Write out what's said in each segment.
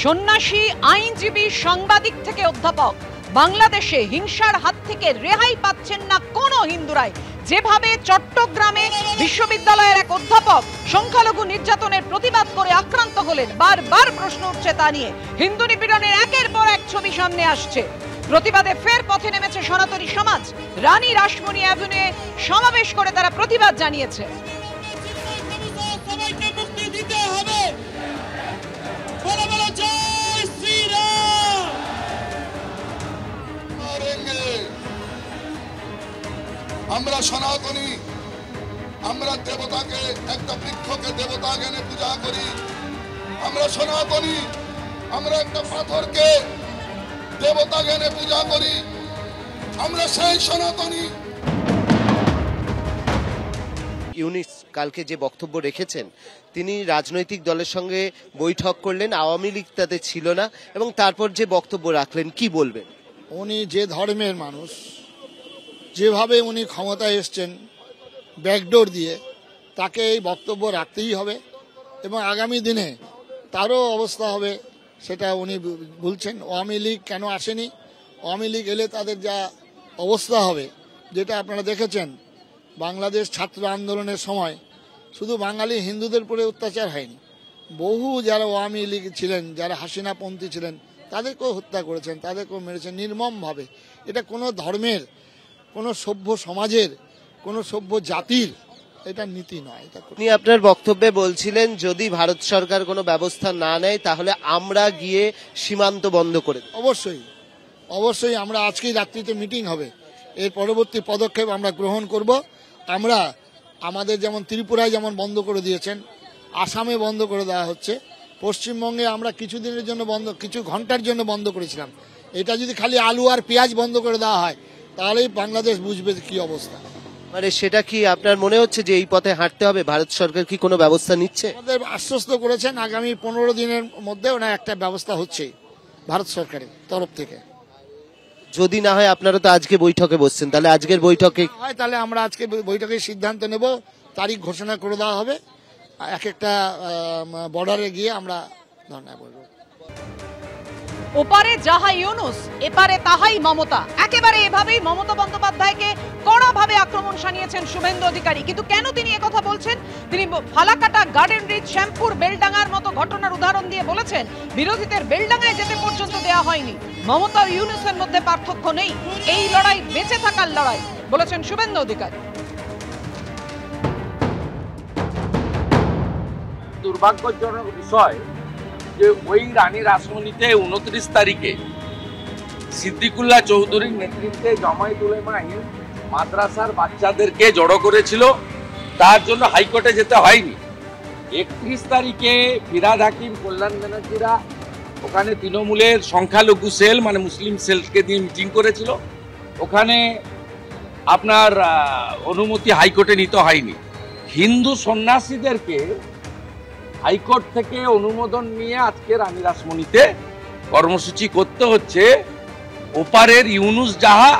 সন্ন্যাসী, আইনজীবী, সাংবাদিক থেকে অধ্যাপক, বাংলাদেশে হিংসার হাত থেকে রেহাই পাচ্ছেন না কোনো হিন্দুরাই। যেভাবে চট্টগ্রামে বিশ্ববিদ্যালয়ের এক অধ্যাপক সংখ্যালঘু নির্যাতনের প্রতিবাদ করে আক্রান্ত হলেন, বারবার প্রশ্ন উঠছে তা নিয়ে। হিন্দু নিপীড়নের একের পর এক ছবি সামনে আসছে। প্রতিবাদে ফের পথে নেমেছে সনাতনী সমাজ। রানী রাসমণি অ্যাভিনিউয়ে সমাবেশ করে তারা প্রতিবাদ জানিয়েছে। আমরা সনাতনী, আমরা দেবতাকে, একটা বৃক্ষকে দেবতা জ্ঞানে পূজা করি। আমরা সনাতনী, আমরা একটা পাথরকে দেবতা জ্ঞানে পূজা করি। আমরা সেই সনাতনী। ইউনুস কালকে যে বক্তব্য রেখেছেন, তিনি রাজনৈতিক দলের সঙ্গে বৈঠক করলেন, আওয়ামী লীগ তাতে ছিল না, এবং তারপর যে বক্তব্য রাখলেন, কি বলবেন? উনি যে ধর্মের মানুষ, যেভাবে উনি ক্ষমতায় এসছেন ব্যাকডোর দিয়ে, তাকে এই বক্তব্য রাখতেই হবে এবং আগামী দিনে তারও অবস্থা হবে সেটা উনি বলছেন। আওয়ামী লীগ কেন আসেনি, আওয়ামী লীগ এলে তাদের যা অবস্থা হবে, যেটা আপনারা দেখেছেন বাংলাদেশ ছাত্র আন্দোলনের সময় শুধু বাঙালি হিন্দুদের উপরে অত্যাচার হয়নি, বহু যারা আওয়ামী লীগ ছিলেন, যারা হাসিনাপন্থী ছিলেন, তাদেরকেও হত্যা করেছেন, তাদেরকেও মেরেছেন নির্মমভাবে। এটা কোনো ধর্মের, কোনো সভ্য সমাজের, কোনো সভ্য জাতির এটা নীতি নয়। আপনি আপনার বক্তব্যে বলছিলেন যদি ভারত সরকার কোনো ব্যবস্থা না নেয় তাহলে আমরা গিয়ে সীমান্ত বন্ধ করে দেব। অবশ্যই অবশ্যই আমরা আজকেই রাত্রিতে মিটিং হবে, এর পরবর্তী পদক্ষেপ আমরা গ্রহণ করব। আমরা আমাদের যেমন ত্রিপুরায় যেমন বন্ধ করে দিয়েছেন, আসামে বন্ধ করে দেওয়া হচ্ছে, পশ্চিমবঙ্গে আমরা কিছুদিনের জন্য বন্ধ, কিছু ঘন্টার জন্য বন্ধ করেছিলাম। এটা যদি খালি আলু আর পেঁয়াজ বন্ধ করে দেওয়া হয় তাহলেই বাংলাদেশ বুঝবে কি অবস্থা। মানে সেটা কি আপনার মনে হচ্ছে যে এই পথে হাঁটতে হবে? ভারত সরকার কি কোনো ব্যবস্থা নিচ্ছে? আমাদের আশ্বস্ত করেছেন আগামী 15 দিনের মধ্যে ওনার একটা ব্যবস্থা হচ্ছে ভারত সরকারের তরফ থেকে। যদি না হয়, আপনারা তো আজকে বৈঠকে বসছেন, তাহলে আজকের বৈঠকে হয় তাহলে আমরা আজকে বৈঠকে সিদ্ধান্ত নেব, তারিখ ঘোষণা করে দেওয়া হবে, এক একটা বর্ডারে গিয়ে আমরা ধর্ণা করব। ওপারে যাহা ইউনুস, এপারে তাহাই মমতা। একেবারে এভাবেই মমতা বন্দ্যোপাধ্যায়কে কড়াভাবে আক্রমণ শানিয়েছেন শুভেন্দু অধিকারী। কিন্তু কেন তিনি একথা বলছেন? তিনি ফালাকাটা, গার্ডেন রিচ, শ্যামপুর, বেলডাঙ্গার মতো ঘটনার উদাহরণ দিয়ে বলেছেন বিরোধীদের বেলডাঙ্গায় যেতে পর্যন্ত দেওয়া হয়নি। মমতা ও ইউনুসের মধ্যে পার্থক্য নেই, এই লড়াই বেঁচে থাকার লড়াই, বলেছেন শুভেন্দু অধিকারী। দুর্ভাগ্যজনক বিষয় যে ওই রানী রাসমণিতে 29 তারিখে সিদ্দিকুল্লাহ চৌধুরীর নেতৃত্বে জামায়াত উলামা হিন্দ মাদ্রাসার বাচ্চাদেরকে জড়ো করেছিল, তার জন্য হাইকোর্টে যেতে হয়নি। 31 তারিখে ফিরাদ হাকিম, কল্যাণ ব্যানার্জিরা ওখানে তৃণমূলের সংখ্যালঘু সেল মানে মুসলিম সেলকে দিয়ে মিটিং করেছিল, ওখানে আপনার অনুমতি হাইকোর্টে নিতে হয়নি। হিন্দু সন্ন্যাসীদেরকে হাইকোর্ট থেকে অনুমোদন নিয়ে আজকে রানী রাসমণিতে কর্মসূচি করতে হচ্ছে। ওপারের ইউনুস যাহা,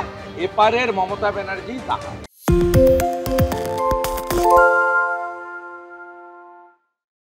এপারের মমতা ব্যানার্জি তাহা।